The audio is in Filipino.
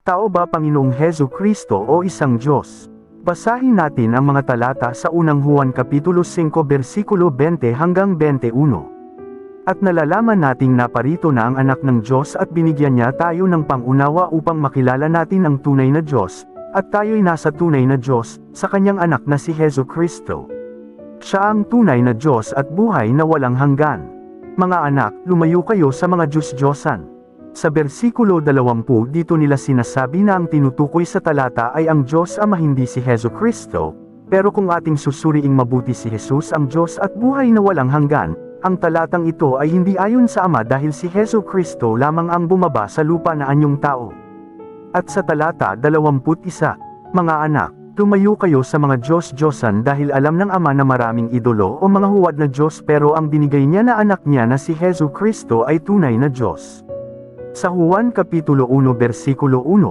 Tao ba Panginoong Hesu Kristo o isang Diyos? Basahin natin ang mga talata sa unang Juan Kapitulo 5 versikulo 20 hanggang 21. At nalalaman nating naparito na ang anak ng Diyos at binigyan niya tayo ng pangunawa upang makilala natin ang tunay na Diyos, at tayo'y nasa tunay na Diyos, sa kanyang anak na si Hesu Kristo. Siya ang tunay na Diyos at buhay na walang hanggan. Mga anak, lumayo kayo sa mga Diyos-Diyosan. Sa versikulo 20 dito nila sinasabi na ang tinutukoy sa talata ay ang Diyos Ama hindi si Hesu Kristo, pero kung ating susuriing mabuti si Jesus ang Diyos at buhay na walang hanggan, ang talatang ito ay hindi ayon sa Ama dahil si Hesu Kristo lamang ang bumaba sa lupa na anyong tao. At sa talata 21, mga anak, lumayo kayo sa mga Diyos-Diyosan dahil alam ng Ama na maraming idolo o mga huwad na Diyos pero ang binigay niya na anak niya na si Hesu Kristo ay tunay na Diyos. Sa Juan Kapitulo 1 versikulo 1,